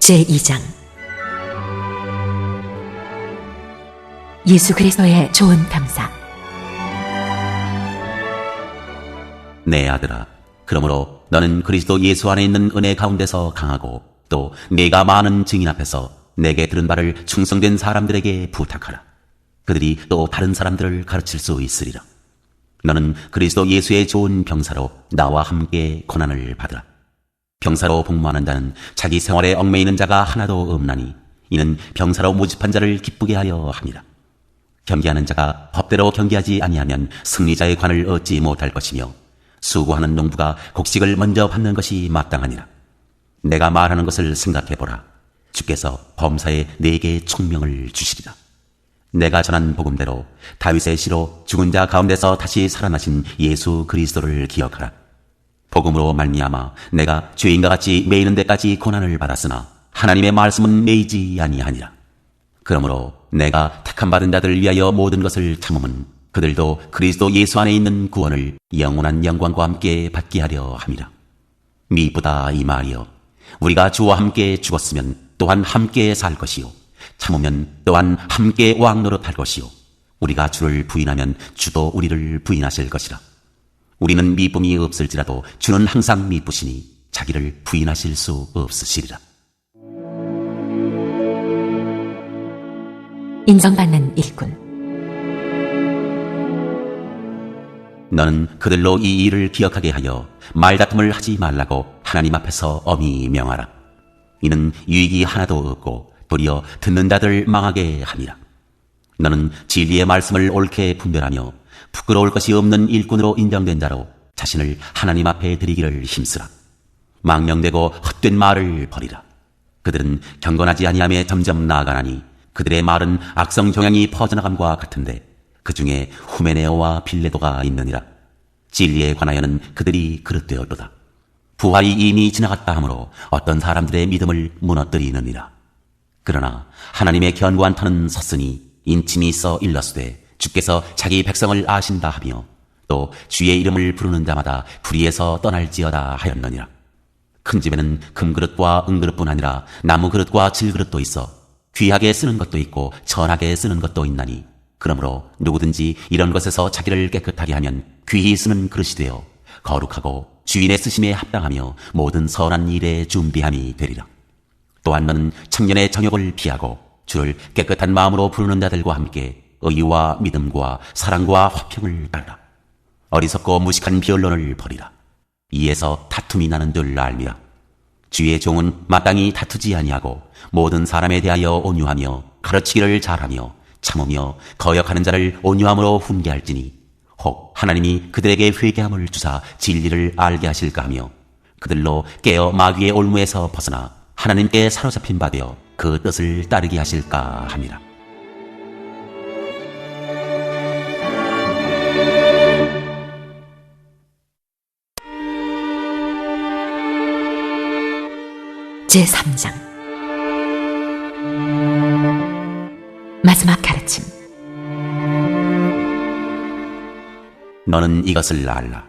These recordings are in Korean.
제2장 예수 그리스도의 좋은 감사. 내 아들아, 그러므로 너는 그리스도 예수 안에 있는 은혜 가운데서 강하고 또 내가 많은 증인 앞에서 내게 들은 바를 충성된 사람들에게 부탁하라. 그들이 또 다른 사람들을 가르칠 수 있으리라. 너는 그리스도 예수의 좋은 병사로 나와 함께 고난을 받으라. 병사로 복무하는 자는 자기 생활에 얽매이는 자가 하나도 없나니 이는 병사로 모집한 자를 기쁘게 하려 함이라. 경기하는 자가 법대로 경기하지 아니하면 승리자의 관을 얻지 못할 것이며 수고하는 농부가 곡식을 먼저 받는 것이 마땅하니라. 내가 말하는 것을 생각해보라. 주께서 범사에 내게 총명을 주시리라. 내가 전한 복음대로 다윗의 시로 죽은 자 가운데서 다시 살아나신 예수 그리스도를 기억하라. 복음으로 말미암아 내가 죄인과 같이 매이는 데까지 고난을 받았으나 하나님의 말씀은 매이지 아니하니라. 그러므로 내가 택함 받은 자들을 위하여 모든 것을 참음은 그들도 그리스도 예수 안에 있는 구원을 영원한 영광과 함께 받게 하려 함이라. 미쁘다 이 말이여, 우리가 주와 함께 죽었으면 또한 함께 살 것이요, 참으면 또한 함께 왕노릇할 것이요, 우리가 주를 부인하면 주도 우리를 부인하실 것이라. 우리는 미쁨이 없을지라도 주는 항상 미쁘시니 자기를 부인하실 수 없으시리라. 인정받는 일꾼. 너는 그들로 이 일을 기억하게 하여 말다툼을 하지 말라고 하나님 앞에서 엄히 명하라. 이는 유익이 하나도 없고 도리어 듣는 자들 망하게 함이라. 너는 진리의 말씀을 옳게 분별하며 부끄러울 것이 없는 일꾼으로 인정된 자로 자신을 하나님 앞에 드리기를 힘쓰라. 망령되고 헛된 말을 버리라. 그들은 경건하지 아니함에 점점 나아가나니 그들의 말은 악성 종양이 퍼져나감과 같은데 그 중에 후메네오와 빌레도가 있느니라. 진리에 관하여는 그들이 그릇되었도다. 부활이 이미 지나갔다 하므로 어떤 사람들의 믿음을 무너뜨리느니라. 그러나 하나님의 견고한 터는 섰으니 인침이 있어 일렀으되 주께서 자기 백성을 아신다 하며 또 주의 이름을 부르는 자마다 불의에서 떠날지어다 하였느니라. 큰 집에는 금그릇과 은그릇뿐 아니라 나무그릇과 질그릇도 있어 귀하게 쓰는 것도 있고 천하게 쓰는 것도 있나니 그러므로 누구든지 이런 것에서 자기를 깨끗하게 하면 귀히 쓰는 그릇이 되어 거룩하고 주인의 쓰심에 합당하며 모든 선한 일에 준비함이 되리라. 또한 너는 청년의 정욕을 피하고 주를 깨끗한 마음으로 부르는 자들과 함께 의와 믿음과 사랑과 화평을 따르라. 어리석고 무식한 비언론을 버리라. 이에서 다툼이 나는 줄 알미라. 주의 종은 마땅히 다투지 아니하고 모든 사람에 대하여 온유하며 가르치기를 잘하며 참으며 거역하는 자를 온유함으로 훈계할지니 혹 하나님이 그들에게 회개함을 주사 진리를 알게 하실까 하며 그들로 깨어 마귀의 올무에서 벗어나 하나님께 사로잡힌 바 되어 그 뜻을 따르게 하실까 함이라. 제3장 마지막 가르침. 너는 이것을 알라.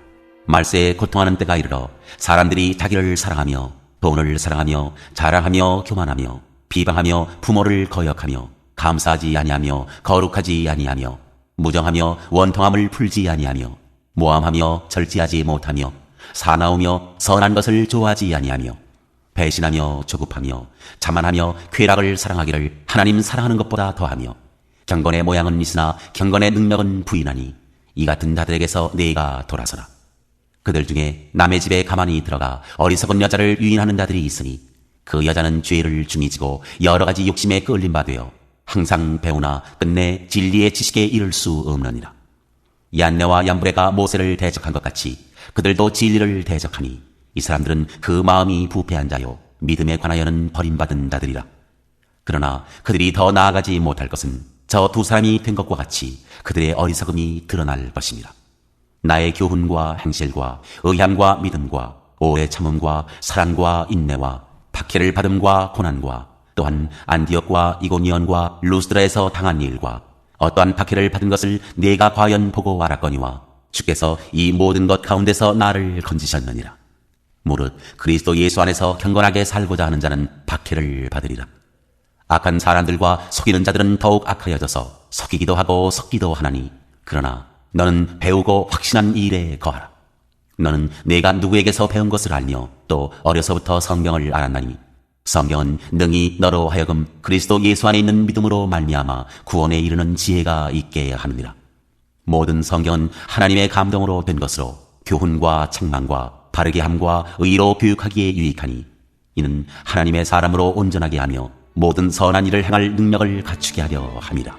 말세에 고통하는 때가 이르러 사람들이 자기를 사랑하며 돈을 사랑하며 자랑하며 교만하며 비방하며 부모를 거역하며 감사하지 아니하며 거룩하지 아니하며 무정하며 원통함을 풀지 아니하며 모함하며 절제하지 못하며 사나우며 선한 것을 좋아하지 아니하며 배신하며 조급하며 자만하며 쾌락을 사랑하기를 하나님 사랑하는 것보다 더하며 경건의 모양은 있으나 경건의 능력은 부인하니 이 같은 자들에게서 네가 돌아서라. 그들 중에 남의 집에 가만히 들어가 어리석은 여자를 유인하는 자들이 있으니 그 여자는 죄를 중히 지고 여러 가지 욕심에 끌린 바 되어 항상 배우나 끝내 진리의 지식에 이를 수 없느니라. 얀네와 얀브레가 모세를 대적한 것 같이 그들도 진리를 대적하니 이 사람들은 그 마음이 부패한 자요 믿음에 관하여는 버림받은 자들이라. 그러나 그들이 더 나아가지 못할 것은 저 두 사람이 된 것과 같이 그들의 어리석음이 드러날 것입니다. 나의 교훈과 행실과 의함과 믿음과 오래 참음과 사랑과 인내와 박해를 받음과 고난과 또한 안디옥과 이고니온과 루스드라에서 당한 일과 어떠한 박해를 받은 것을 네가 과연 보고 알았거니와 주께서 이 모든 것 가운데서 나를 건지셨느니라. 무릇 그리스도 예수 안에서 경건하게 살고자 하는 자는 박해를 받으리라. 악한 사람들과 속이는 자들은 더욱 악하여져서 속이기도 하고 섞기도 하나니 그러나 너는 배우고 확신한 이 일에 거하라. 너는 내가 누구에게서 배운 것을 알며 또 어려서부터 성경을 알았나니 성경은 능히 너로 하여금 그리스도 예수 안에 있는 믿음으로 말미암아 구원에 이르는 지혜가 있게 하느니라. 모든 성경은 하나님의 감동으로 된 것으로 교훈과 책망과 바르게 함과 의로 교육하기에 유익하니 이는 하나님의 사람으로 온전하게 하며 모든 선한 일을 행할 능력을 갖추게 하려 함이라.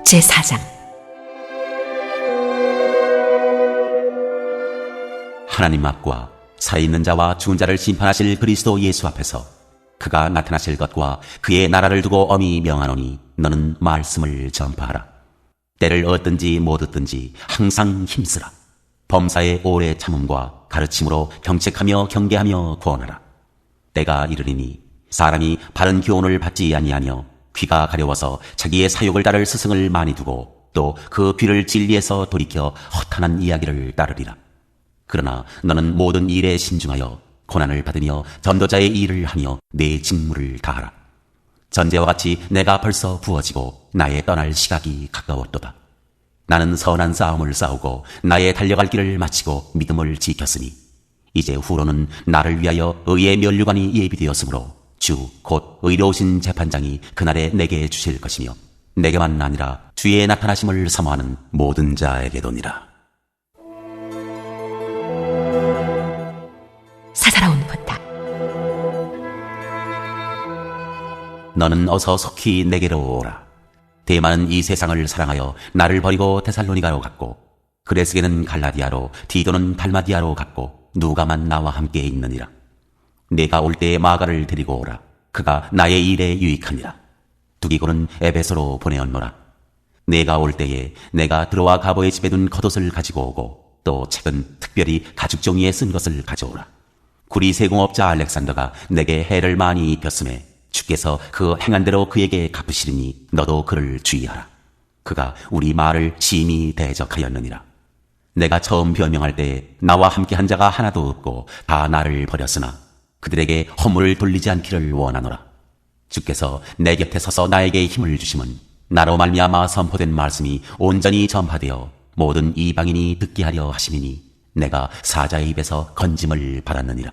제4장. 하나님 앞과 살아있는 자와 죽은 자를 심판하실 그리스도 예수 앞에서 그가 나타나실 것과 그의 나라를 두고 엄히 명하노니 너는 말씀을 전파하라. 때를 얻든지 못 얻든지 항상 힘쓰라. 범사의 오래 참음과 가르침으로 경책하며 경계하며 구원하라. 때가 이르리니 사람이 바른 교훈을 받지 아니하며 귀가 가려워서 자기의 사욕을 따를 스승을 많이 두고 또 그 귀를 진리에서 돌이켜 허탄한 이야기를 따르리라. 그러나 너는 모든 일에 신중하여 고난을 받으며 전도자의 일을 하며 내 직무를 다하라. 전제와 같이 내가 벌써 부어지고 나의 떠날 시각이 가까웠도다. 나는 선한 싸움을 싸우고 나의 달려갈 길을 마치고 믿음을 지켰으니 이제 후로는 나를 위하여 의의 면류관이 예비되었으므로 주 곧 의로우신 재판장이 그날에 내게 주실 것이며 내게만 아니라 주의 나타나심을 사모하는 모든 자에게도니라. 사사로운 부탁. 너는 어서 속히 내게로 오라. 대만은 이 세상을 사랑하여 나를 버리고 데살로니가로 갔고 그레스게는 갈라디아로 디도는 달마디아로 갔고 누가만 나와 함께 있느니라. 내가 올 때에 마가를 데리고 오라. 그가 나의 일에 유익하니라. 두기고는 에베소로 보내었노라. 내가 올 때에 내가 들어와 가보의 집에 둔 겉옷을 가지고 오고 또 책은 특별히 가죽 종이에 쓴 것을 가져오라. 구리 세공업자 알렉산더가 내게 해를 많이 입혔음에 주께서 그 행한 대로 그에게 갚으시리니 너도 그를 주의하라. 그가 우리 말을 심히 대적하였느니라. 내가 처음 변명할 때에 나와 함께 한 자가 하나도 없고 다 나를 버렸으나 그들에게 허물을 돌리지 않기를 원하노라. 주께서 내 곁에 서서 나에게 힘을 주심은 나로 말미암아 선포된 말씀이 온전히 전파되어 모든 이방인이 듣게 하려 하심이니 내가 사자의 입에서 건짐을 받았느니라.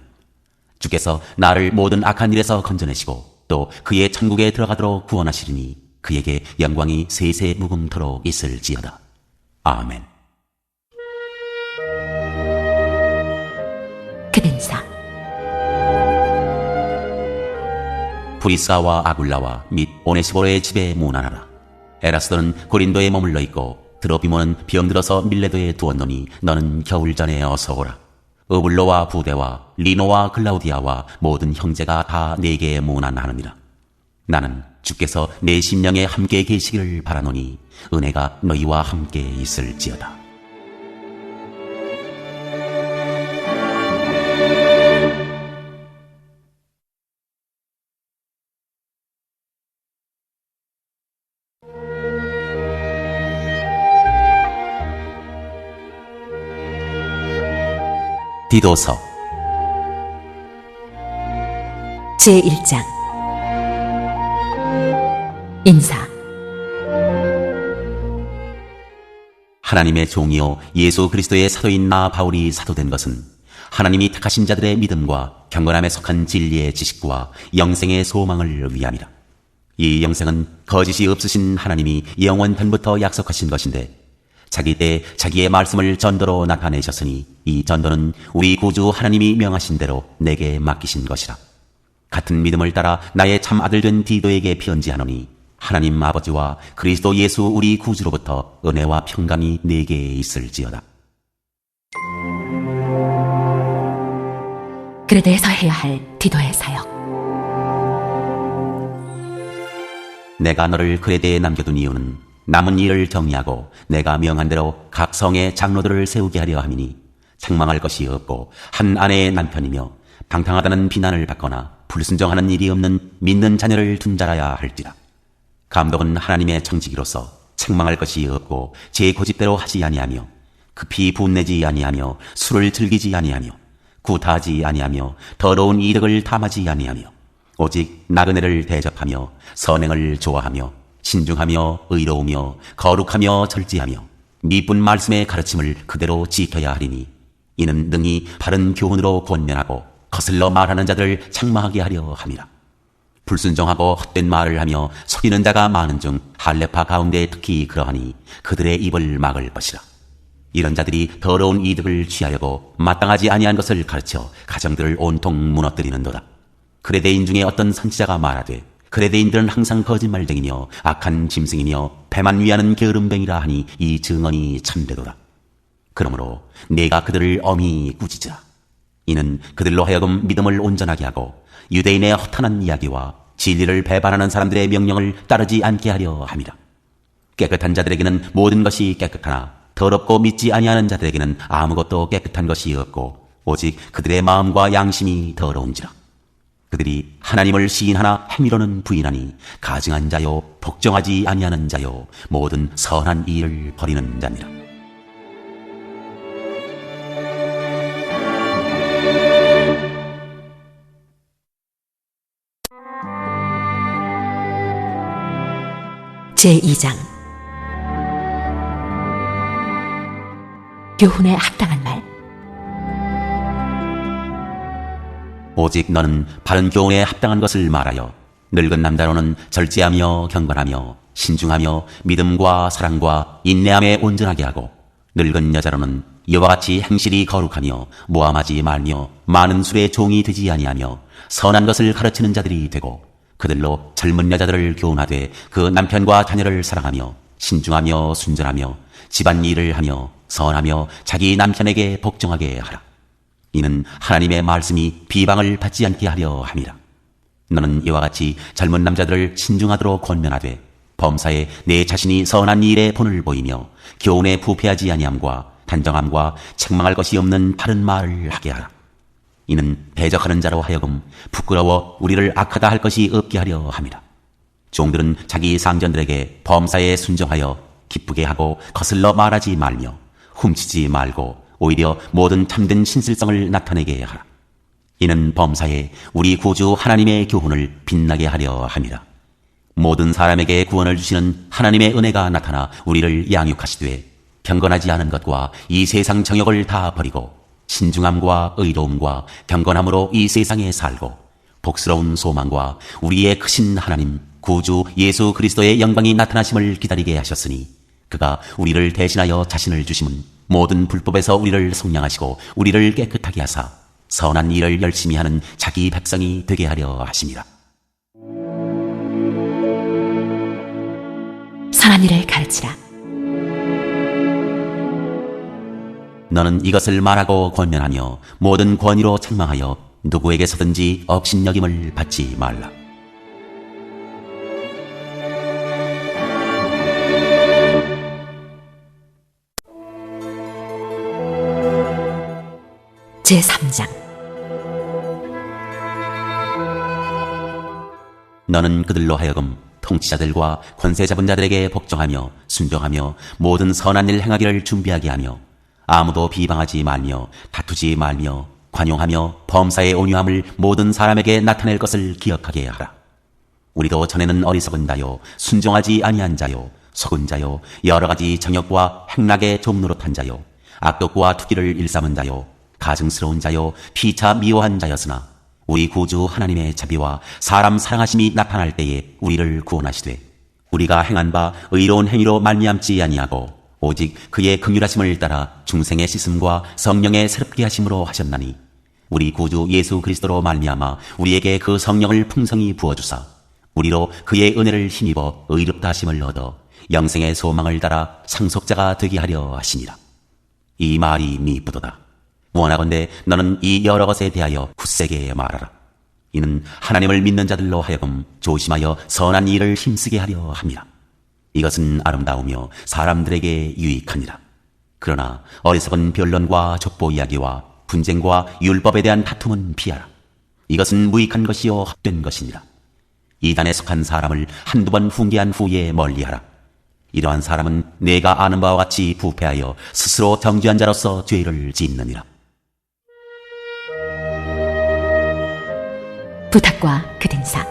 주께서 나를 모든 악한 일에서 건져내시고 또 그의 천국에 들어가도록 구원하시리니 그에게 영광이 세세 무궁토록 있을지어다. 아멘. 그댄사. 브리스가와 아굴라와 및 오네시보로의 집에 문안하라. 에라스도는 고린도에 머물러 있고 드로비모는 병들어서 밀레도에 두었노니 너는 겨울 전에 어서 오라. 어블로와 부데와 리노와 글라우디아와 모든 형제가 다 내게 문안하느니라. 나는 주께서 내 심령에 함께 계시기를 바라노니 은혜가 너희와 함께 있을지어다. 디도서 제1장. 인사. 하나님의 종이요 예수 그리스도의 사도인 나 바울이 사도된 것은 하나님이 택하신 자들의 믿음과 경건함에 속한 진리의 지식과 영생의 소망을 위함이라. 이 영생은 거짓이 없으신 하나님이 영원전부터 약속하신 것인데 자기 때 자기의 말씀을 전도로 나타내셨으니 이 전도는 우리 구주 하나님이 명하신 대로 내게 맡기신 것이라. 같은 믿음을 따라 나의 참 아들 된 디도에게 편지하노니 하나님 아버지와 그리스도 예수 우리 구주로부터 은혜와 평강이 내게 있을지어다. 그레데에서 해야 할 디도의 사역. 내가 너를 그레데에 남겨둔 이유는 남은 일을 정리하고 내가 명한 대로 각 성의 장로들을 세우게 하려 함이니 책망할 것이 없고 한 아내의 남편이며 방탕하다는 비난을 받거나 불순종하는 일이 없는 믿는 자녀를 둔 자라야 할지라. 감독은 하나님의 청지기로서 책망할 것이 없고 제 고집대로 하지 아니하며 급히 분내지 아니하며 술을 즐기지 아니하며 구타하지 아니하며 더러운 이득을 탐하지 아니하며 오직 나그네를 대접하며 선행을 좋아하며 신중하며 의로우며 거룩하며 절제하며 미쁜 말씀의 가르침을 그대로 지켜야 하리니 이는 능히 바른 교훈으로 권면하고 거슬러 말하는 자들을 책망하게 하려 함이라. 불순종하고 헛된 말을 하며 속이는 자가 많은 중 할례파 가운데 특히 그러하니 그들의 입을 막을 것이라. 이런 자들이 더러운 이득을 취하려고 마땅하지 아니한 것을 가르쳐 가정들을 온통 무너뜨리는도다. 그레데인 중에 어떤 선지자가 말하되 그레데인들은 항상 거짓말쟁이며 악한 짐승이며 배만 위하는 게으름뱅이라 하니 이 증언이 참되도다. 그러므로 내가 그들을 엄히 꾸짖으라. 이는 그들로 하여금 믿음을 온전하게 하고 유대인의 허탄한 이야기와 진리를 배반하는 사람들의 명령을 따르지 않게 하려 함이라. 깨끗한 자들에게는 모든 것이 깨끗하나 더럽고 믿지 아니하는 자들에게는 아무것도 깨끗한 것이 없고 오직 그들의 마음과 양심이 더러운지라. 그들이 하나님을 시인하나 행위로는 부인하니 가증한 자요 복종하지 아니하는 자요 모든 선한 일을 버리는 자니라. 제2장 교훈에 합당한 말. 오직 너는 바른 교훈에 합당한 것을 말하여 늙은 남자로는 절제하며 경건하며 신중하며 믿음과 사랑과 인내함에 온전하게 하고 늙은 여자로는 이와 같이 행실이 거룩하며 모함하지 말며 많은 술의 종이 되지 아니하며 선한 것을 가르치는 자들이 되고 그들로 젊은 여자들을 교훈하되 그 남편과 자녀를 사랑하며 신중하며 순전하며 집안일을 하며 선하며 자기 남편에게 복종하게 하라. 이는 하나님의 말씀이 비방을 받지 않게 하려 함이라. 너는 이와 같이 젊은 남자들을 신중하도록 권면하되 범사에 내 자신이 선한 일에 본을 보이며 교훈에 부패하지 아니함과 단정함과 책망할 것이 없는 바른 말을 하게 하라. 이는 대적하는 자로 하여금 부끄러워 우리를 악하다 할 것이 없게 하려 함이라. 종들은 자기 상전들에게 범사에 순종하여 기쁘게 하고 거슬러 말하지 말며 훔치지 말고 오히려 모든 참된 신실성을 나타내게 하라. 이는 범사에 우리 구주 하나님의 교훈을 빛나게 하려 함이라. 모든 사람에게 구원을 주시는 하나님의 은혜가 나타나 우리를 양육하시되 경건하지 않은 것과 이 세상 정욕을 다 버리고 신중함과 의로움과 경건함으로 이 세상에 살고 복스러운 소망과 우리의 크신 하나님 구주 예수 그리스도의 영광이 나타나심을 기다리게 하셨으니 그가 우리를 대신하여 자신을 주심은 모든 불법에서 우리를 속량하시고 우리를 깨끗하게 하사 선한 일을 열심히 하는 자기 백성이 되게 하려 하심이라. 선한 일을 가르치라. 너는 이것을 말하고 권면하며 모든 권위로 책망하여 누구에게서든지 업신여김을 받지 말라. 제3장 너는 그들로 하여금 통치자들과 권세 잡은 자들에게 복종하며 순종하며 모든 선한 일 행하기를 준비하게 하며 아무도 비방하지 말며 다투지 말며 관용하며 범사의 온유함을 모든 사람에게 나타낼 것을 기억하게 하라. 우리도 전에는 어리석은 자요 순종하지 아니한 자요 속은 자요 여러 가지 정욕과 행락의 종노릇한 자요 악독과 투기를 일삼은 자요 가증스러운 자요 피차 미워한 자였으나 우리 구주 하나님의 자비와 사람 사랑하심이 나타날 때에 우리를 구원하시되 우리가 행한 바 의로운 행위로 말미암지 아니하고 오직 그의 긍휼하심을 따라 중생의 씻음과 성령의 새롭게 하심으로 하셨나니 우리 구주 예수 그리스도로 말미암아 우리에게 그 성령을 풍성히 부어주사 우리로 그의 은혜를 힘입어 의롭다 하심을 얻어 영생의 소망을 따라 상속자가 되게 하려 하시니라. 이 말이 미쁘도다. 원하건대 너는 이 여러 것에 대하여 굳세게 말하라. 이는 하나님을 믿는 자들로 하여금 조심하여 선한 일을 힘쓰게 하려 함이라. 이것은 아름다우며 사람들에게 유익하니라. 그러나 어리석은 변론과 족보 이야기와 분쟁과 율법에 대한 다툼은 피하라. 이것은 무익한 것이요 헛된 것이니라. 이단에 속한 사람을 한두 번 훈계한 후에 멀리하라. 이러한 사람은 내가 아는 바와 같이 부패하여 스스로 정죄한 자로서 죄를 짓느니라. 부탁과 그든사.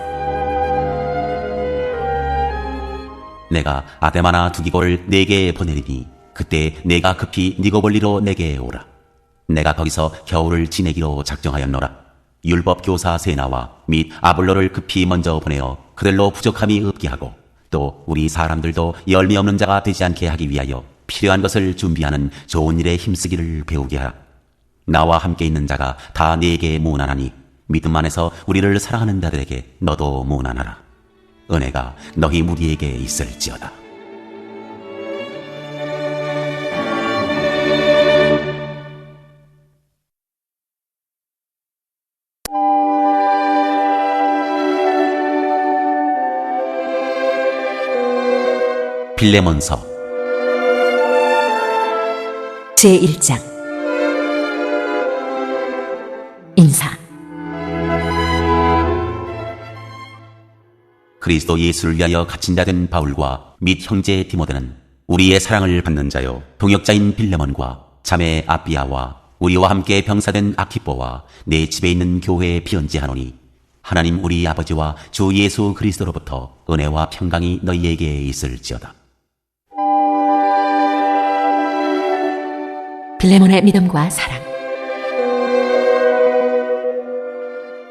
내가 아데마나 두기고를 네게 보내리니 그때 내가 급히 니고볼리로 내게 오라. 내가 거기서 겨울을 지내기로 작정하였노라. 율법 교사 세나와 및 아볼로를 급히 먼저 보내어 그들로 부족함이 없게 하고 또 우리 사람들도 열매 없는 자가 되지 않게 하기 위하여 필요한 것을 준비하는 좋은 일에 힘쓰기를 배우게 하라. 나와 함께 있는 자가 다 네게 무난하니 믿음 안에서 우리를 사랑하는 자들에게 너도 무난하라. 은혜가 너희 무리에게 있을지어다. 빌레몬서 제1장. 인사. 그리스도 예수를 위하여 갇힌 자 된 바울과 및 형제 디모데는 우리의 사랑을 받는 자요 동역자인 빌레몬과 자매 아비아와 우리와 함께 병사된 아키뽀와 내 집에 있는 교회에 피언지하노니 하나님 우리 아버지와 주 예수 그리스도로부터 은혜와 평강이 너희에게 있을지어다. 빌레몬의 믿음과 사랑.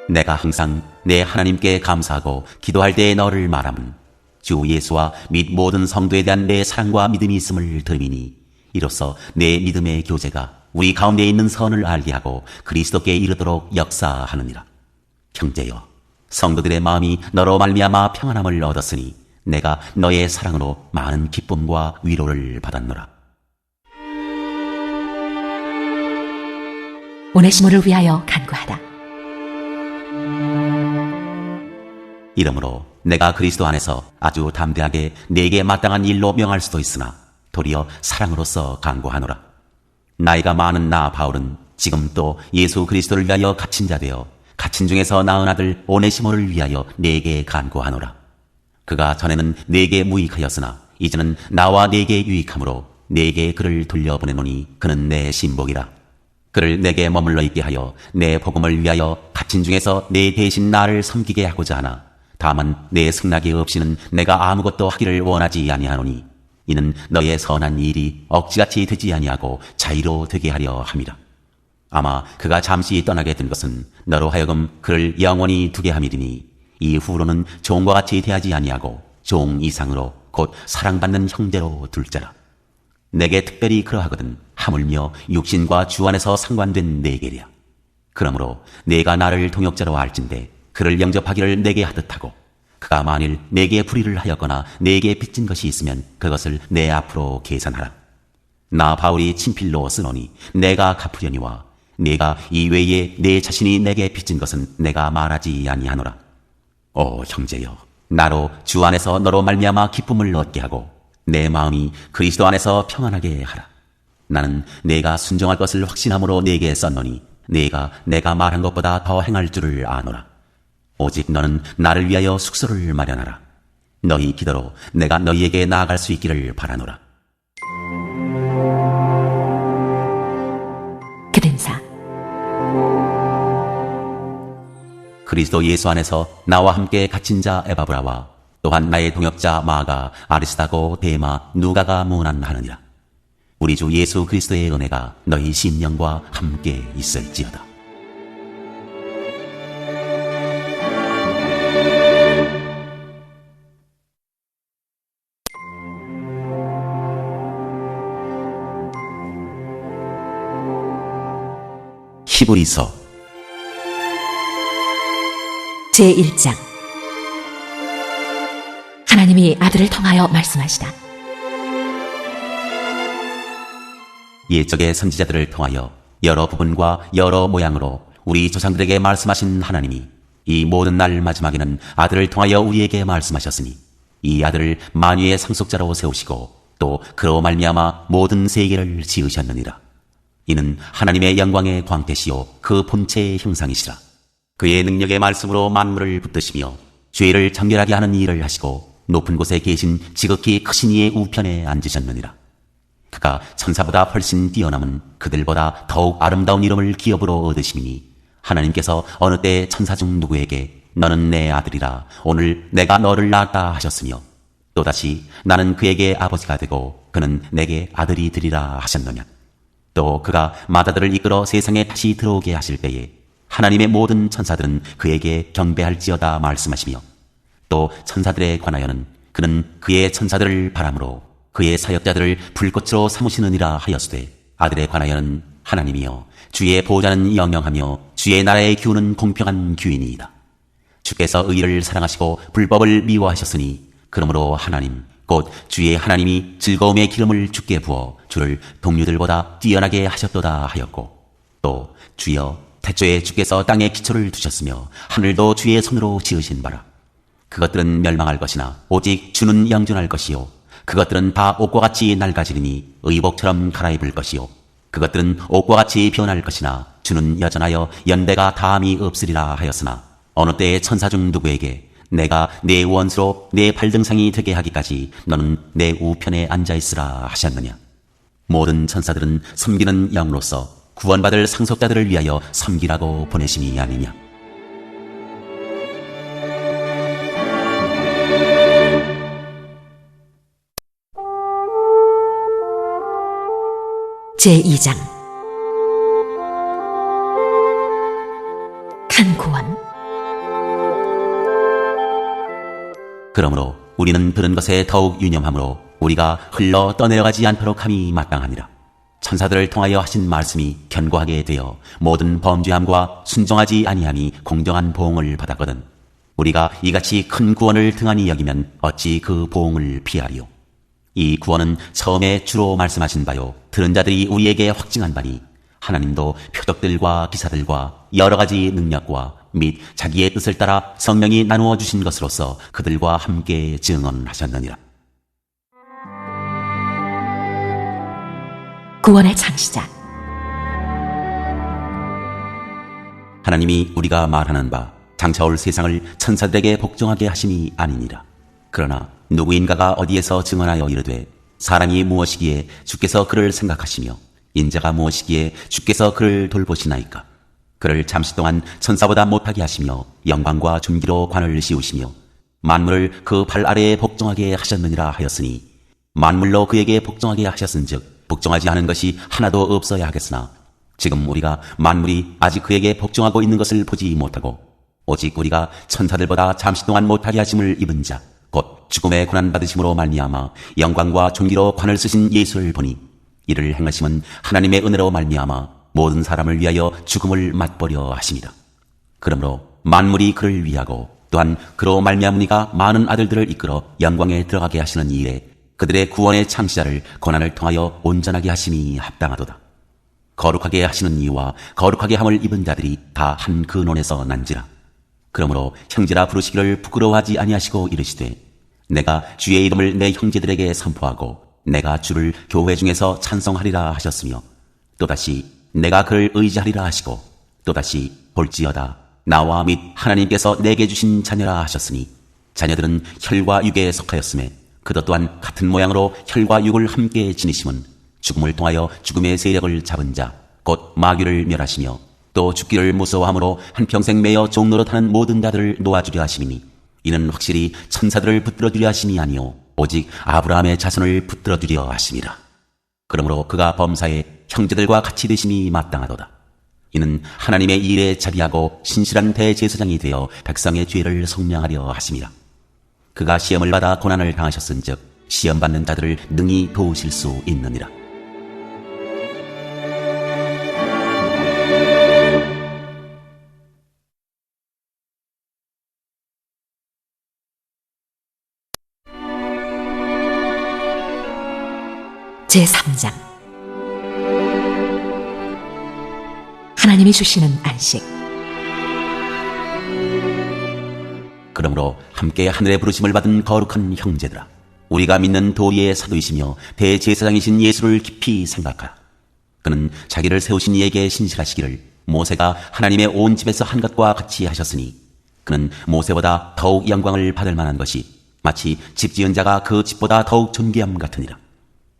내가 항상 내 하나님께 감사하고 기도할 때에 너를 말함은 주 예수와 및 모든 성도에 대한 내 사랑과 믿음이 있음을 들으니 이로써 내 믿음의 교제가 우리 가운데 있는 선을 알게 하고 그리스도께 이르도록 역사하느니라. 형제여, 성도들의 마음이 너로 말미암아 평안함을 얻었으니 내가 너의 사랑으로 많은 기쁨과 위로를 받았노라. 오네시모를 위하여 간구하라. 이러므로 내가 그리스도 안에서 아주 담대하게 내게 마땅한 일로 명할 수도 있으나 도리어 사랑으로서 간구하노라. 나이가 많은 나 바울은 지금 또 예수 그리스도를 위하여 갇힌 자 되어 갇힌 중에서 낳은 아들 오네시모를 위하여 내게 간구하노라. 그가 전에는 내게 무익하였으나 이제는 나와 내게 유익함으로 내게 그를 돌려보내노니 그는 내 신복이라. 그를 내게 머물러 있게 하여 내 복음을 위하여 갇힌 중에서 내 대신 나를 섬기게 하고자 하나 다만 내 승낙이 없이는 내가 아무것도 하기를 원하지 아니하노니 이는 너의 선한 일이 억지같이 되지 아니하고 자유로 되게 하려 함이라. 아마 그가 잠시 떠나게 된 것은 너로 하여금 그를 영원히 두게 함이리니 이후로는 종과 같이 대하지 아니하고 종 이상으로 곧 사랑받는 형제로 둘 자라. 내게 특별히 그러하거든 하물며 육신과 주 안에서 상관된 내게랴. 그러므로 내가 나를 동역자로 알진대 그를 영접하기를 내게 하듯하고 그가 만일 내게 불의를 하였거나 내게 빚진 것이 있으면 그것을 내 앞으로 계산하라. 나 바울이 친필로 쓰노니 내가 갚으려니와 내가 이외에 내 자신이 내게 빚진 것은 내가 말하지 아니하노라. 오 형제여, 나로 주 안에서 너로 말미암아 기쁨을 얻게 하고 내 마음이 그리스도 안에서 평안하게 하라. 나는 내가 순종할 것을 확신함으로 내게 썼노니 내가 말한 것보다 더 행할 줄을 아노라. 오직 너는 나를 위하여 숙소를 마련하라. 너희 기도로 내가 너희에게 나아갈 수 있기를 바라노라. 그든사. 그리스도 예수 안에서 나와 함께 갇힌 자 에바브라와 또한 나의 동역자 마가, 아리스다고, 데마, 누가가 문안하느니라. 우리 주 예수 그리스도의 은혜가 너희 심령과 함께 있을지어다. 히브리서 제1장. 하나님이 아들을 통하여 말씀하시다. 옛적의 선지자들을 통하여 여러 부분과 여러 모양으로 우리 조상들에게 말씀하신 하나님이 이 모든 날 마지막에는 아들을 통하여 우리에게 말씀하셨으니 이 아들을 만유의 상속자로 세우시고 또 그로 말미암아 모든 세계를 지으셨느니라. 이는 하나님의 영광의 광택이요 그 본체의 형상이시라. 그의 능력의 말씀으로 만물을 붙드시며 죄를 정결하게 하는 일을 하시고 높은 곳에 계신 지극히 크신 이의 우편에 앉으셨느니라. 그가 천사보다 훨씬 뛰어남은 그들보다 더욱 아름다운 이름을 기업으로 얻으시니 하나님께서 어느 때 천사 중 누구에게 너는 내 아들이라 오늘 내가 너를 낳았다 하셨으며 또다시 나는 그에게 아버지가 되고 그는 내게 아들이 되리라 하셨느냐. 또 그가 마다들을 이끌어 세상에 다시 들어오게 하실 때에 하나님의 모든 천사들은 그에게 경배할지어다 말씀하시며 또 천사들에 관하여는 그는 그의 천사들을 바람으로 그의 사역자들을 불꽃으로 삼으시느니라 하였으되 아들에 관하여는 하나님이여 주의 보호자는 영영하며 주의 나라에 기우는 공평한 규인이이다. 주께서 의를 사랑하시고 불법을 미워하셨으니 그러므로 하나님 곧 주의 하나님이 즐거움의 기름을 주께 부어 주를 동류들보다 뛰어나게 하셨도다 하였고 또 주여 태초에 주께서 땅에 기초를 두셨으며 하늘도 주의 손으로 지으신 바라. 그것들은 멸망할 것이나 오직 주는 영존할 것이요 그것들은 다 옷과 같이 낡아지리니 의복처럼 갈아입을 것이요 그것들은 옷과 같이 변할 것이나 주는 여전하여 연대가 다함이 없으리라 하였으나 어느 때의 천사 중 누구에게 내가 내 원수로 내 발등상이 되게 하기까지 너는 내 우편에 앉아있으라 하셨느냐. 모든 천사들은 섬기는 영으로서 구원받을 상속자들을 위하여 섬기라고 보내심이 아니냐. 제2장 큰 구원. 그러므로 우리는 들은 것에 더욱 유념하므로 우리가 흘러 떠내려가지 않도록 함이 마땅하니라. 천사들을 통하여 하신 말씀이 견고하게 되어 모든 범죄함과 순종하지 아니함이 공정한 보응을 받았거든 우리가 이같이 큰 구원을 등한히 여기면 어찌 그 보응을 피하리요. 이 구원은 처음에 주로 말씀하신 바요 들은 자들이 우리에게 확증한 바니 하나님도 표적들과 기사들과 여러 가지 능력과 및 자기의 뜻을 따라 성령이 나누어 주신 것으로서 그들과 함께 증언하셨느니라. 구원의 창시자. 하나님이 우리가 말하는 바 장차 올 세상을 천사들에게 복종하게 하심이 아니니라. 그러나 누구인가가 어디에서 증언하여 이르되 사람이 무엇이기에 주께서 그를 생각하시며 인자가 무엇이기에 주께서 그를 돌보시나이까. 그를 잠시 동안 천사보다 못하게 하시며 영광과 존귀로 관을 씌우시며 만물을 그 발 아래에 복종하게 하셨느니라 하였으니 만물로 그에게 복종하게 하셨은즉 복종하지 않은 것이 하나도 없어야 하겠으나 지금 우리가 만물이 아직 그에게 복종하고 있는 것을 보지 못하고 오직 우리가 천사들보다 잠시 동안 못하게 하심을 입은 자 곧 죽음의 고난 받으심으로 말미암아 영광과 존귀로 관을 쓰신 예수를 보니 이를 행하심은 하나님의 은혜로 말미암아 모든 사람을 위하여 죽음을 맛보려 하심이다. 그러므로 만물이 그를 위하고 또한 그로 말미암으니가 많은 아들들을 이끌어 영광에 들어가게 하시는 이 일에 그들의 구원의 창시자를 고난을 통하여 온전하게 하심이 합당하도다. 거룩하게 하시는 이와 거룩하게 함을 입은 자들이 다 한 근원에서 난지라. 그러므로 형제라 부르시기를 부끄러워하지 아니하시고 이르시되 내가 주의 이름을 내 형제들에게 선포하고 내가 주를 교회 중에서 찬송하리라 하셨으며 또다시 내가 그를 의지하리라 하시고 또다시 볼지어다 나와 및 하나님께서 내게 주신 자녀라 하셨으니 자녀들은 혈과 육에 속하였음에 그도 또한 같은 모양으로 혈과 육을 함께 지니심은 죽음을 통하여 죽음의 세력을 잡은 자 곧 마귀를 멸하시며 또 죽기를 무서워함으로 한평생 매여 종노릇하는 모든 자들을 놓아주려 하심이니 이는 확실히 천사들을 붙들어주려 하심이 아니요 오직 아브라함의 자손을 붙들어주려 하심이라. 그러므로 그가 범사에 형제들과 같이 되심이 마땅하도다. 이는 하나님의 일에 자비하고 신실한 대제사장이 되어 백성의 죄를 속량하려 하심이라. 그가 시험을 받아 고난을 당하셨은즉 시험받는 자들을 능히 도우실 수 있느니라. 제3장 하나님이 주시는 안식. 그러므로 함께 하늘의 부르심을 받은 거룩한 형제들아, 우리가 믿는 도리의 사도이시며 대제사장이신 예수를 깊이 생각하라. 그는 자기를 세우신 이에게 신실하시기를 모세가 하나님의 온 집에서 한 것과 같이 하셨으니 그는 모세보다 더욱 영광을 받을 만한 것이 마치 집 지은 자가 그 집보다 더욱 존귀함 같으니라.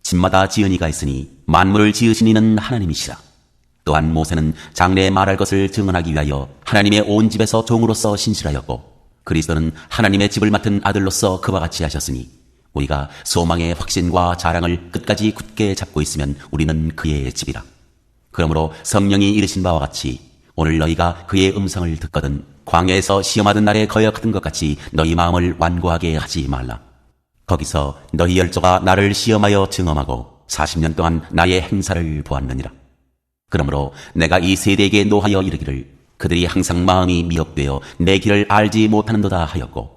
집마다 지은 이가 있으니 만물을 지으신 이는 하나님이시라. 또한 모세는 장래에 말할 것을 증언하기 위하여 하나님의 온 집에서 종으로서 신실하였고, 그리스도는 하나님의 집을 맡은 아들로서 그와 같이 하셨으니, 우리가 소망의 확신과 자랑을 끝까지 굳게 잡고 있으면 우리는 그의 집이라. 그러므로 성령이 이르신 바와 같이 오늘 너희가 그의 음성을 듣거든 광야에서 시험하던 날에 거역하던 것 같이 너희 마음을 완고하게 하지 말라. 거기서 너희 열조가 나를 시험하여 증언하고 40년 동안 나의 행사를 보았느니라. 그러므로 내가 이 세대에게 노하여 이르기를 그들이 항상 마음이 미혹되어 내 길을 알지 못하는도다 하였고,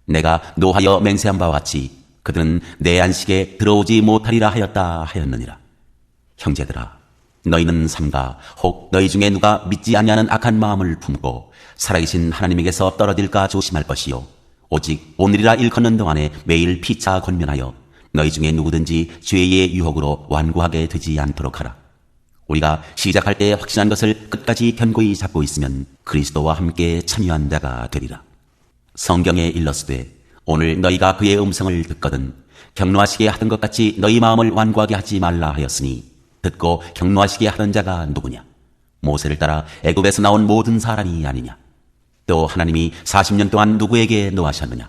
내가 노하여 맹세한 바와 같이 그들은 내 안식에 들어오지 못하리라 하였다 하였느니라. 형제들아, 너희는 삼가 혹 너희 중에 누가 믿지 아니하는 악한 마음을 품고 살아계신 하나님에게서 떨어질까 조심할 것이요, 오직 오늘이라 일컫는 동안에 매일 피차 권면하여 너희 중에 누구든지 죄의 유혹으로 완고하게 되지 않도록 하라. 우리가 시작할 때 확신한 것을 끝까지 견고히 잡고 있으면 그리스도와 함께 참여한 자가 되리라. 성경에 일렀으되 오늘 너희가 그의 음성을 듣거든 경노하시게 하던 것 같이 너희 마음을 완고하게 하지 말라 하였으니, 듣고 경노하시게 하던 자가 누구냐? 모세를 따라 애굽에서 나온 모든 사람이 아니냐? 또 하나님이 40년 동안 누구에게 노하셨느냐?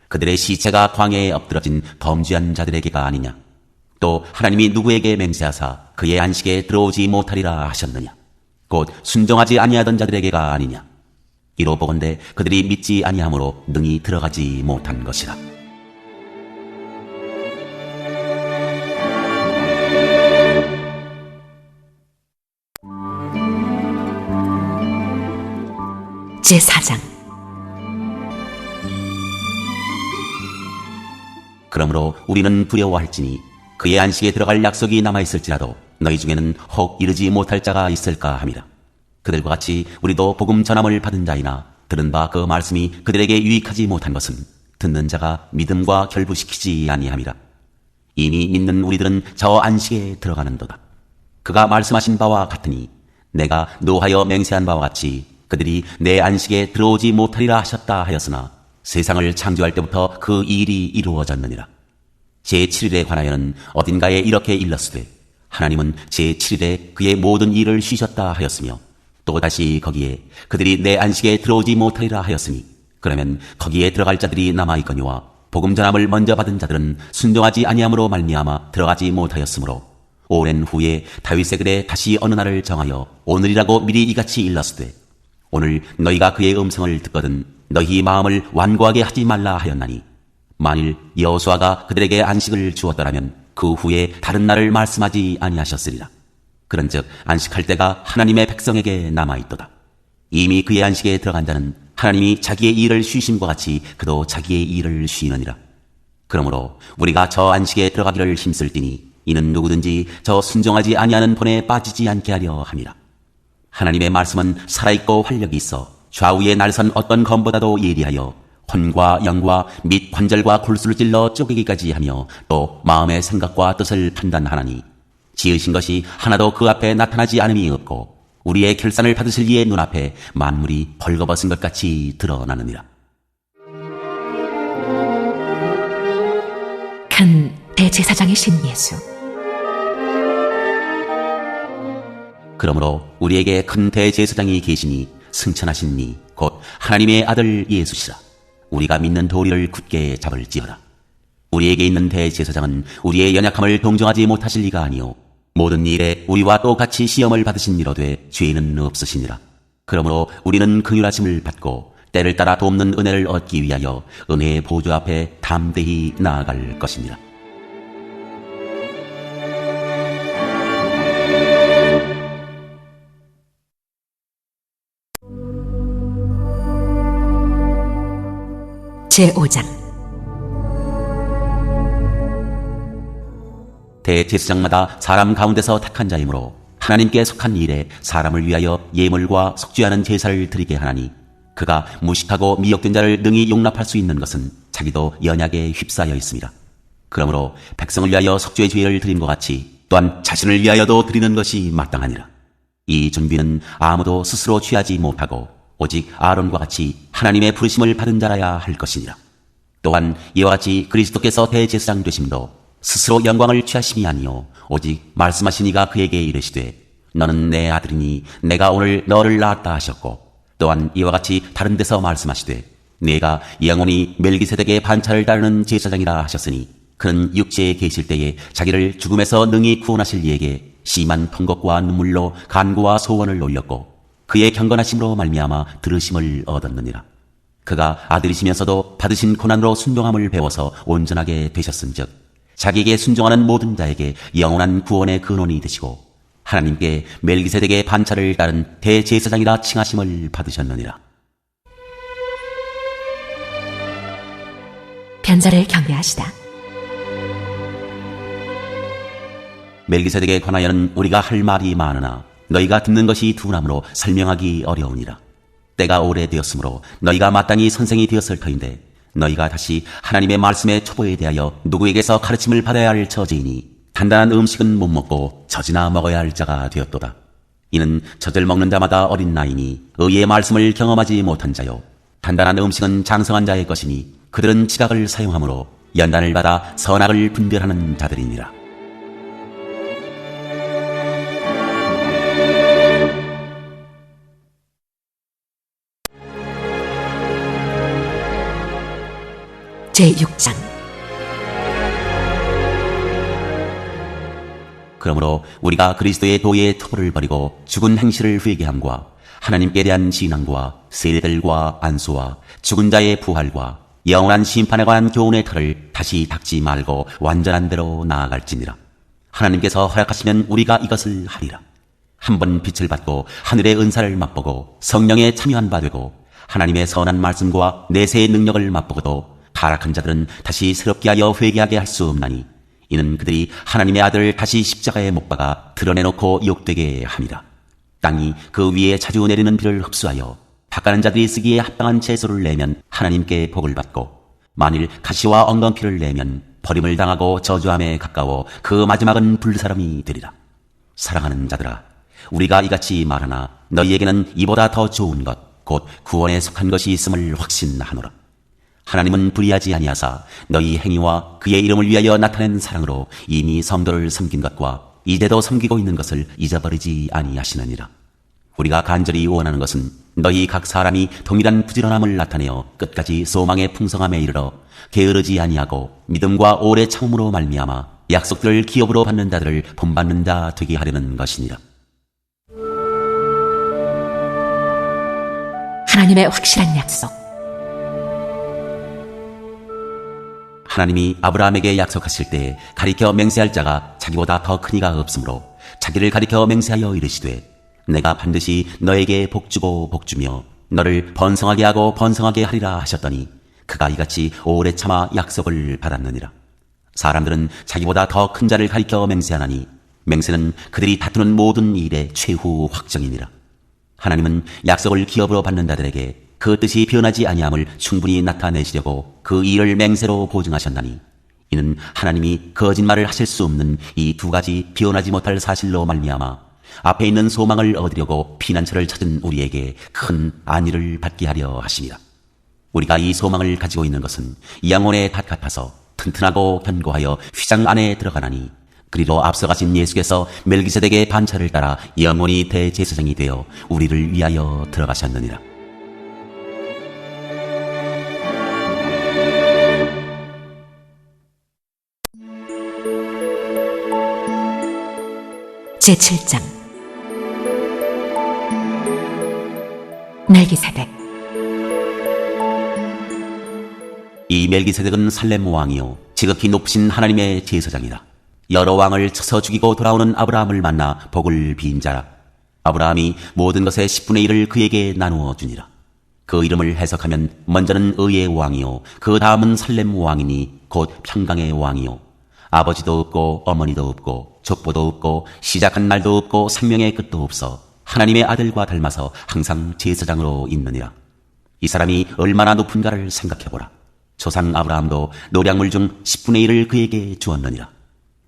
그들의 시체가 광야에 엎드러진 범죄한 자들에게가 아니냐? 또 하나님이 누구에게 맹세하사 그의 안식에 들어오지 못하리라 하셨느냐? 곧 순종하지 아니하던 자들에게가 아니냐? 이로 보건대 그들이 믿지 아니하므로 능히 들어가지 못한 것이라. 제4장. 그러므로 우리는 두려워할지니 그의 안식에 들어갈 약속이 남아있을지라도 너희 중에는 혹 이르지 못할 자가 있을까 함이라. 그들과 같이 우리도 복음 전함을 받은 자이나 들은 바 그 말씀이 그들에게 유익하지 못한 것은 듣는 자가 믿음과 결부시키지 아니함이라. 이미 믿는 우리들은 저 안식에 들어가는도다. 그가 말씀하신 바와 같으니 내가 노하여 맹세한 바와 같이 그들이 내 안식에 들어오지 못하리라 하셨다 하였으나 세상을 창조할 때부터 그 일이 이루어졌느니라. 제7일에 관하여는 어딘가에 이렇게 일렀으되 하나님은 제7일에 그의 모든 일을 쉬셨다 하였으며, 또다시 거기에 그들이 내 안식에 들어오지 못하리라 하였으니, 그러면 거기에 들어갈 자들이 남아있거니와 복음 전함을 먼저 받은 자들은 순종하지 아니함으로 말미암아 들어가지 못하였으므로, 오랜 후에 다윗의 글에 다시 어느 날을 정하여 오늘이라고 미리 이같이 일렀으되 오늘 너희가 그의 음성을 듣거든 너희 마음을 완고하게 하지 말라 하였나니, 만일 여호수아가 그들에게 안식을 주었더라면 그 후에 다른 날을 말씀하지 아니하셨으리라. 그런즉 안식할 때가 하나님의 백성에게 남아있도다. 이미 그의 안식에 들어간 자는 하나님이 자기의 일을 쉬심과 같이 그도 자기의 일을 쉬느니라. 그러므로 우리가 저 안식에 들어가기를 힘쓸지니 이는 누구든지 저 순종하지 아니하는 본에 빠지지 않게 하려 함이라. 하나님의 말씀은 살아있고 활력이 있어 좌우에 날선 어떤 검보다도 예리하여 혼과 영과 및 관절과 골수를 찔러 쪼개기까지 하며 또 마음의 생각과 뜻을 판단하나니, 지으신 것이 하나도 그 앞에 나타나지 않음이 없고 우리의 결산을 받으실 이의 눈앞에 만물이 벌거벗은 것 같이 드러나느니라. 큰 대제사장이신 예수. 그러므로 우리에게 큰 대제사장이 계시니 승천하신 이 곧 하나님의 아들 예수시라. 우리가 믿는 도리를 굳게 잡을지어다. 우리에게 있는 대제사장은 우리의 연약함을 동정하지 못하실 리가 아니오 모든 일에 우리와 똑같이 시험을 받으신 이로되 죄는 없으시니라. 그러므로 우리는 긍휼하심을 받고 때를 따라 돕는 은혜를 얻기 위하여 은혜의 보좌 앞에 담대히 나아갈 것이니라. 제5장. 대제사장마다 사람 가운데서 택한 자이므로 하나님께 속한 일에 사람을 위하여 예물과 속죄하는 제사를 드리게 하나니, 그가 무식하고 미혹된 자를 능히 용납할 수 있는 것은 자기도 연약에 휩싸여 있습니다. 그러므로 백성을 위하여 속죄의 죄를 드림과 같이 또한 자신을 위하여도 드리는 것이 마땅하니라. 이 준비는 아무도 스스로 취하지 못하고 오직 아론과 같이 하나님의 부르심을 받은 자라야 할 것이니라. 또한 이와 같이 그리스도께서 대제사장 되심도 스스로 영광을 취하심이 아니요 오직 말씀하신 이가 그에게 이르시되 너는 내 아들이니 내가 오늘 너를 낳았다 하셨고, 또한 이와 같이 다른 데서 말씀하시되 내가 영원히 멜기세덱의 반차를 따르는 제사장이라 하셨으니 그는 육체에 계실 때에 자기를 죽음에서 능히 구원하실 이에게 심한 통곡과 눈물로 간구와 소원을 올렸고 그의 경건하심으로 말미암아 들으심을 얻었느니라. 그가 아들이시면서도 받으신 고난으로 순종함을 배워서 온전하게 되셨은즉 자기에게 순종하는 모든 자에게 영원한 구원의 근원이 되시고 하나님께 멜기세덱의 반차를 따른 대제사장이라 칭하심을 받으셨느니라. 변절을 경배하시다. 멜기세덱에 관하여는 우리가 할 말이 많으나 너희가 듣는 것이 둔하므로 설명하기 어려우니라. 때가 오래되었으므로 너희가 마땅히 선생이 되었을 터인데 너희가 다시 하나님의 말씀의 초보에 대하여 누구에게서 가르침을 받아야 할 처지이니 단단한 음식은 못 먹고 젖이나 먹어야 할 자가 되었도다. 이는 젖을 먹는 자마다 어린 나이니 의의 말씀을 경험하지 못한 자요 단단한 음식은 장성한 자의 것이니 그들은 지각을 사용하므로 연단을 받아 선악을 분별하는 자들이니라. 제6장. 그러므로 우리가 그리스도의 도의 토벌을 버리고 죽은 행실을 회개함과 하나님께 대한 신앙과 세례들과 안수와 죽은 자의 부활과 영원한 심판에 관한 교훈의 틀을 다시 닦지 말고 완전한 대로 나아갈지니라. 하나님께서 허락하시면 우리가 이것을 하리라. 한번 빛을 받고 하늘의 은사를 맛보고 성령에 참여한 바 되고 하나님의 선한 말씀과 내세의 능력을 맛보고도 타락한 자들은 다시 새롭게 하여 회개하게 할 수 없나니 이는 그들이 하나님의 아들을 다시 십자가에 못 박아 드러내놓고 욕되게 함이라. 땅이 그 위에 자주 내리는 비를 흡수하여 닦아는 자들이 쓰기에 합당한 채소를 내면 하나님께 복을 받고 만일 가시와 엉겅퀴를 내면 버림을 당하고 저주함에 가까워 그 마지막은 불사람이 되리라. 사랑하는 자들아, 우리가 이같이 말하나 너희에게는 이보다 더 좋은 것 곧 구원에 속한 것이 있음을 확신하노라. 하나님은 불의하지 아니하사 너희 행위와 그의 이름을 위하여 나타낸 사랑으로 이미 성도를 섬긴 것과 이제도 섬기고 있는 것을 잊어버리지 아니하시느니라. 우리가 간절히 원하는 것은 너희 각 사람이 동일한 부지런함을 나타내어 끝까지 소망의 풍성함에 이르러 게으르지 아니하고 믿음과 오래 참음으로 말미암아 약속들을 기업으로 받는 자들을 본받는 자 되게 하려는 것이니라. 하나님의 확실한 약속. 하나님이 아브라함에게 약속하실 때 가리켜 맹세할 자가 자기보다 더 큰 이가 없으므로 자기를 가리켜 맹세하여 이르시되 내가 반드시 너에게 복주고 복주며 너를 번성하게 하고 번성하게 하리라 하셨더니 그가 이같이 오래 참아 약속을 받았느니라. 사람들은 자기보다 더 큰 자를 가리켜 맹세하나니 맹세는 그들이 다투는 모든 일의 최후 확정이니라. 하나님은 약속을 기업으로 받는 자들에게 그 뜻이 변하지 아니함을 충분히 나타내시려고 그 일을 맹세로 보증하셨나니 이는 하나님이 거짓말을 하실 수 없는 이 두 가지 변하지 못할 사실로 말미암아 앞에 있는 소망을 얻으려고 피난처를 찾은 우리에게 큰 안위를 받게 하려 하심이라. 우리가 이 소망을 가지고 있는 것은 영혼의 닷 같아서 튼튼하고 견고하여 휘장 안에 들어가나니 그리로 앞서가신 예수께서 멜기세덱의 반차를 따라 영원히 대제사장이 되어 우리를 위하여 들어가셨느니라. 제7장. 멜기세덱. 이 멜기세덱은 살렘 왕이요 지극히 높으신 하나님의 제사장이라. 여러 왕을 쳐서 죽이고 돌아오는 아브라함을 만나 복을 빈 자라. 아브라함이 모든 것의 10분의 1을 그에게 나누어 주니라. 그 이름을 해석하면 먼저는 의의 왕이요 그 다음은 살렘 왕이니 곧 평강의 왕이요 아버지도 없고 어머니도 없고 족보도 없고 시작한 날도 없고 생명의 끝도 없어 하나님의 아들과 닮아서 항상 제사장으로 있느니라. 이 사람이 얼마나 높은가를 생각해보라. 조상 아브라함도 노량물 중 10분의 1을 그에게 주었느니라.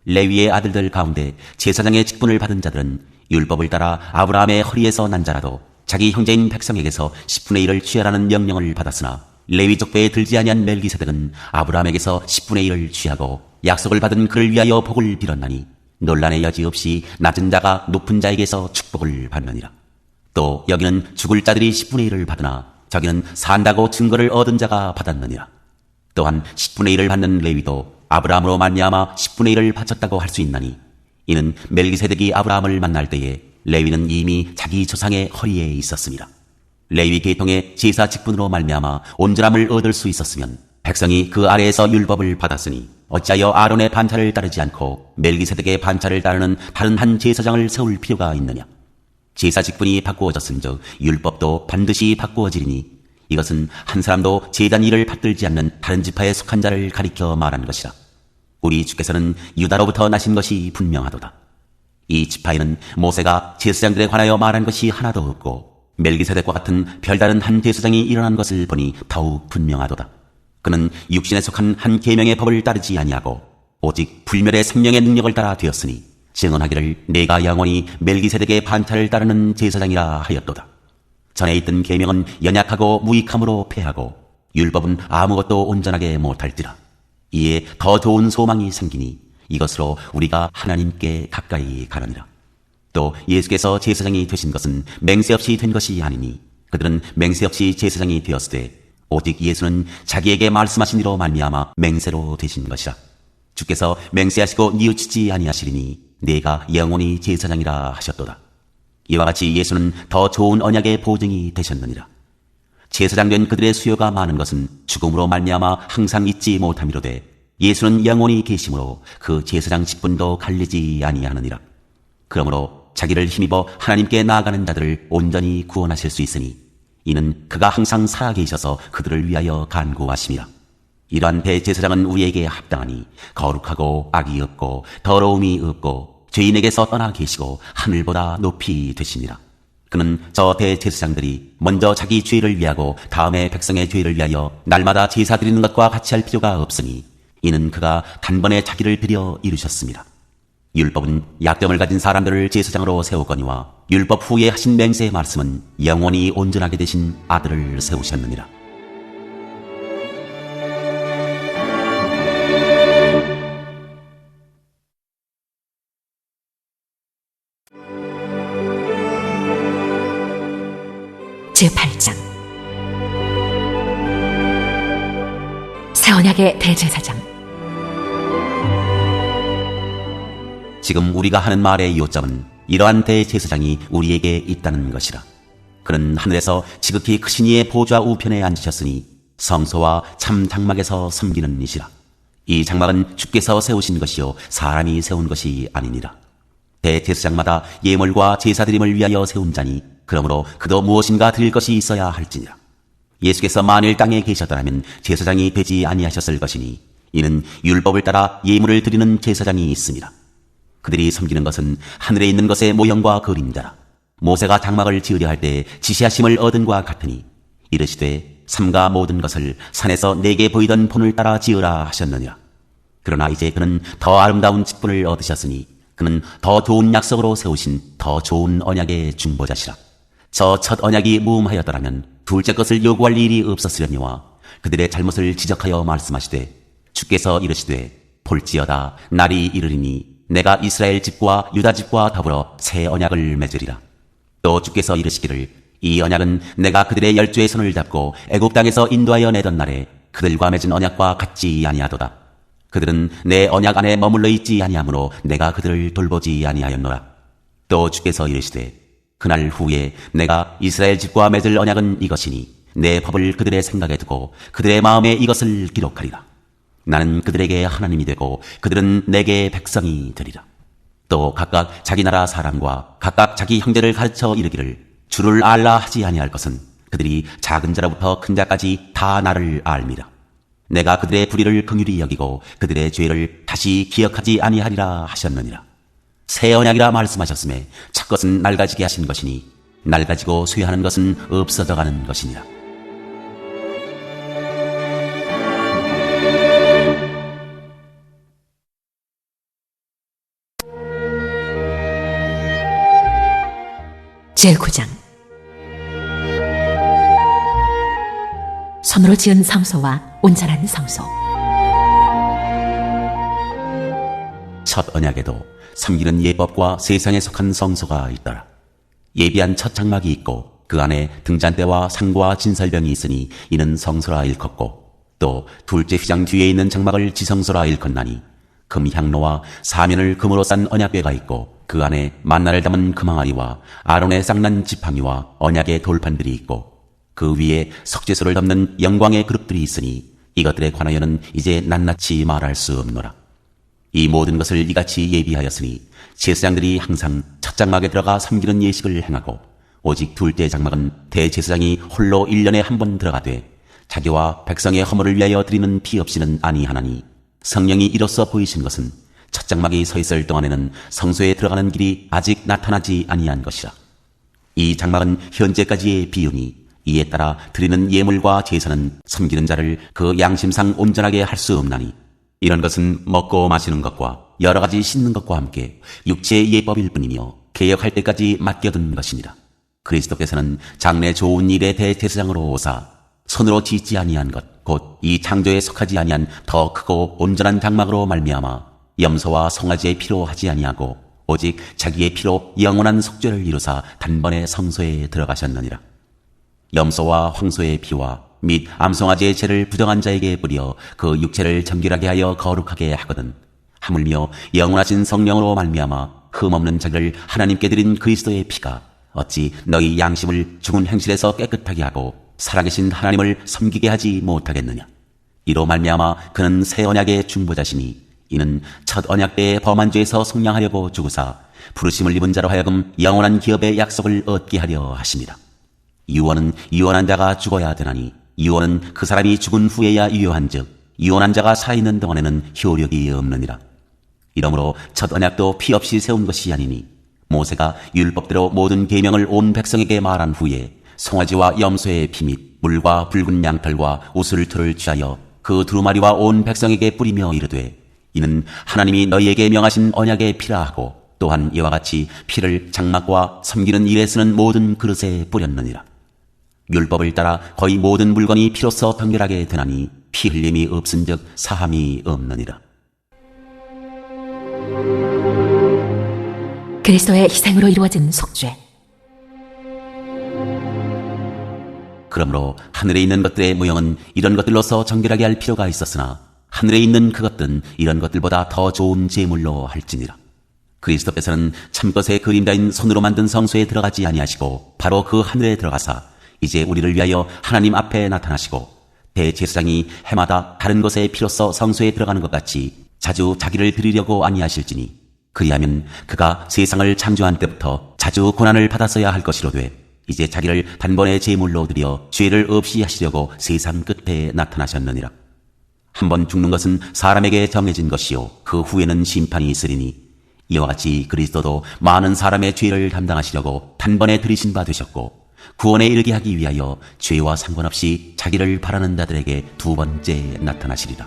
레위의 아들들 가운데 제사장의 직분을 받은 자들은 율법을 따라 아브라함의 허리에서 난 자라도 자기 형제인 백성에게서 10분의 1을 취하라는 명령을 받았으나 레위 족배에 들지 아니한 멜기세덱은 아브라함에게서 10분의 1을 취하고 약속을 받은 그를 위하여 복을 빌었나니 논란의 여지 없이 낮은 자가 높은 자에게서 축복을 받느니라. 또 여기는 죽을 자들이 10분의 1을 받으나 저기는 산다고 증거를 얻은 자가 받았느니라. 또한 10분의 1을 받는 레위도 아브라함으로 말미암아 10분의 1을 바쳤다고 할 수 있나니 이는 멜기세덱이 아브라함을 만날 때에 레위는 이미 자기 조상의 허리에 있었습니다. 레위 계통의 제사 직분으로 말미암아 온전함을 얻을 수 있었으면 백성이 그 아래에서 율법을 받았으니 어찌하여 아론의 반차를 따르지 않고 멜기세덱의 반차를 따르는 다른 한 제사장을 세울 필요가 있느냐. 제사 직분이 바꾸어졌은즉 율법도 반드시 바꾸어지리니 이것은 한 사람도 제단 일을 받들지 않는 다른 지파에 속한 자를 가리켜 말한 것이라. 우리 주께서는 유다로부터 나신 것이 분명하도다. 이 지파에는 모세가 제사장들에 관하여 말한 것이 하나도 없고 멜기세덱과 같은 별다른 한 제사장이 일어난 것을 보니 더욱 분명하도다. 그는 육신에 속한 한 계명의 법을 따르지 아니하고 오직 불멸의 생명의 능력을 따라 되었으니 증언하기를 내가 영원히 멜기세덱의 반차를 따르는 제사장이라 하였도다. 전에 있던 계명은 연약하고 무익함으로 패하고 율법은 아무것도 온전하게 못할지라. 이에 더 좋은 소망이 생기니 이것으로 우리가 하나님께 가까이 가느니라. 또 예수께서 제사장이 되신 것은 맹세 없이 된 것이 아니니 그들은 맹세 없이 제사장이 되었으되 오직 예수는 자기에게 말씀하신 이로 말미암아 맹세로 되신 것이라. 주께서 맹세하시고 뉘우치지 아니하시리니 내가 영원히 제사장이라 하셨도다. 이와 같이 예수는 더 좋은 언약의 보증이 되셨느니라. 제사장 된 그들의 수요가 많은 것은 죽음으로 말미암아 항상 잊지 못함이로되 예수는 영원히 계심으로 그 제사장 직분도 갈리지 아니하느니라. 그러므로 자기를 힘입어 하나님께 나아가는 자들을 온전히 구원하실 수 있으니 이는 그가 항상 살아계셔서 그들을 위하여 간구하심이라. 이러한 대제사장은 우리에게 합당하니 거룩하고 악이 없고 더러움이 없고 죄인에게서 떠나 계시고 하늘보다 높이 되시니라. 그는 저 대제사장들이 먼저 자기 죄를 위하고 다음에 백성의 죄를 위하여 날마다 제사 드리는 것과 같이 할 필요가 없으니 이는 그가 단번에 자기를 드려 이루셨습니다. 율법은 약점을 가진 사람들을 제사장으로 세우거니와 율법 후에 하신 맹세의 말씀은 영원히 온전하게 되신 아들을 세우셨느니라. 제8장 새언약의 대제사장. 지금 우리가 하는 말의 요점은 이러한 대제사장이 우리에게 있다는 것이라. 그는 하늘에서 지극히 크신 이의 보좌 우편에 앉으셨으니 성소와 참 장막에서 섬기는 이시라. 이 장막은 주께서 세우신 것이요 사람이 세운 것이 아니니라. 대제사장마다 예물과 제사드림을 위하여 세운 자니 그러므로 그도 무엇인가 드릴 것이 있어야 할지니라. 예수께서 만일 땅에 계셨더라면 제사장이 되지 아니하셨을 것이니 이는 율법을 따라 예물을 드리는 제사장이 있습니다. 그들이 섬기는 것은 하늘에 있는 것의 모형과 그림자라. 모세가 장막을 지으려 할 때 지시하심을 얻은과 같으니 이르시되 삼가 모든 것을 산에서 내게 보이던 본을 따라 지으라 하셨느니라. 그러나 이제 그는 더 아름다운 직분을 얻으셨으니 그는 더 좋은 약속으로 세우신 더 좋은 언약의 중보자시라. 저 첫 언약이 무음하였더라면 둘째 것을 요구할 일이 없었으려니와 그들의 잘못을 지적하여 말씀하시되 주께서 이르시되 볼지어다 날이 이르리니 내가 이스라엘 집과 유다 집과 더불어 새 언약을 맺으리라. 또 주께서 이르시기를 이 언약은 내가 그들의 열조의 손을 잡고 애굽 땅에서 인도하여 내던 날에 그들과 맺은 언약과 같지 아니하도다. 그들은 내 언약 안에 머물러 있지 아니하므로 내가 그들을 돌보지 아니하였노라. 또 주께서 이르시되 그날 후에 내가 이스라엘 집과 맺을 언약은 이것이니 내 법을 그들의 생각에 두고 그들의 마음에 이것을 기록하리라. 나는 그들에게 하나님이 되고 그들은 내게 백성이 되리라. 또 각각 자기 나라 사람과 각각 자기 형제를 가르쳐 이르기를 주를 알라 하지 아니할 것은 그들이 작은 자로부터 큰 자까지 다 나를 알미라. 내가 그들의 불의를 긍휼히 여기고 그들의 죄를 다시 기억하지 아니하리라 하셨느니라. 새 언약이라 말씀하셨음에 첫 것은 낡아지게 하신 것이니 낡아지고 쇠하는 것은 없어져가는 것이니라. 제9장 손으로 지은 성소와 온전한 성소. 첫 언약에도 섬기는 예법과 세상에 속한 성소가 있더라. 예비한 첫 장막이 있고 그 안에 등잔대와 상과 진설병이 있으니 이는 성소라 일컫고, 또 둘째 휘장 뒤에 있는 장막을 지성소라 일컫나니 금 향로와 사면을 금으로 싼 언약궤가 있고 그 안에 만나를 담은 금항아리와 아론의 쌍난 지팡이와 언약의 돌판들이 있고 그 위에 석재소를 덮는 영광의 그룹들이 있으니 이것들에 관하여는 이제 낱낱이 말할 수 없노라. 이 모든 것을 이같이 예비하였으니 제사장들이 항상 첫 장막에 들어가 섬기는 예식을 행하고, 오직 둘째 장막은 대제사장이 홀로 1년에 한 번 들어가되 자기와 백성의 허물을 위하여 드리는 피 없이는 아니하나니, 성령이 이로써 보이신 것은 첫 장막이 서 있을 동안에는 성소에 들어가는 길이 아직 나타나지 아니한 것이라. 이 장막은 현재까지의 비유니 이에 따라 드리는 예물과 제사는 섬기는 자를 그 양심상 온전하게 할 수 없나니, 이런 것은 먹고 마시는 것과 여러 가지 씻는 것과 함께 육체의 예법일 뿐이며 개혁할 때까지 맡겨둔 것이니라. 그리스도께서는 장래 좋은 일의 대제사장으로 오사 손으로 짓지 아니한 것, 곧 이 창조에 속하지 아니한 더 크고 온전한 장막으로 말미암아 염소와 송아지의 피로 하지 아니하고 오직 자기의 피로 영원한 속죄를 이루사 단번에 성소에 들어가셨느니라. 염소와 황소의 피와 및 암송아지의 죄를 부정한 자에게 뿌려 그 육체를 정결하게 하여 거룩하게 하거든, 하물며 영원하신 성령으로 말미암아 흠없는 자기를 하나님께 드린 그리스도의 피가 어찌 너희 양심을 죽은 행실에서 깨끗하게 하고 살아계신 하나님을 섬기게 하지 못하겠느냐. 이로 말미암아 그는 새 언약의 중보자시니 이는 첫 언약 때의 범한 죄에서 속량하려고 죽으사 부르심을 입은 자로 하여금 영원한 기업의 약속을 얻게 하려 하십니다. 유언은 유언한 자가 죽어야 되나니 유언은 그 사람이 죽은 후에야 유효한즉 유언한 자가 살아있는 동안에는 효력이 없느니라. 이러므로 첫 언약도 피 없이 세운 것이 아니니 모세가 율법대로 모든 계명을 온 백성에게 말한 후에 송아지와 염소의 피 및 물과 붉은 양털과 우슬틀을 취하여 그 두루마리와 온 백성에게 뿌리며 이르되, 이는 하나님이 너희에게 명하신 언약의 피라 하고, 또한 이와 같이 피를 장막과 섬기는 일에 쓰는 모든 그릇에 뿌렸느니라. 율법을 따라 거의 모든 물건이 피로써 정결하게 되나니 피 흘림이 없은즉 사함이 없느니라. 그리스도의 희생으로 이루어진 속죄. 그러므로 하늘에 있는 것들의 모형은 이런 것들로서 정결하게 할 필요가 있었으나 하늘에 있는 그것들은 이런 것들보다 더 좋은 제물로 할지니라. 그리스도께서는 참것의 그림자인 손으로 만든 성소에 들어가지 아니하시고 바로 그 하늘에 들어가사 이제 우리를 위하여 하나님 앞에 나타나시고, 대제사장이 해마다 다른 곳에 피로써 성소에 들어가는 것 같이 자주 자기를 드리려고 아니하실지니, 그리하면 그가 세상을 창조한 때부터 자주 고난을 받았어야 할 것이로되 이제 자기를 단번에 제물로 드려 죄를 없이 하시려고 세상 끝에 나타나셨느니라. 한번 죽는 것은 사람에게 정해진 것이요 그 후에는 심판이 있으리니, 이와 같이 그리스도도 많은 사람의 죄를 담당하시려고 단번에 들이신 바 되셨고, 구원에 이르게 하기 위하여 죄와 상관없이 자기를 바라는 자들에게 두 번째 나타나시리라.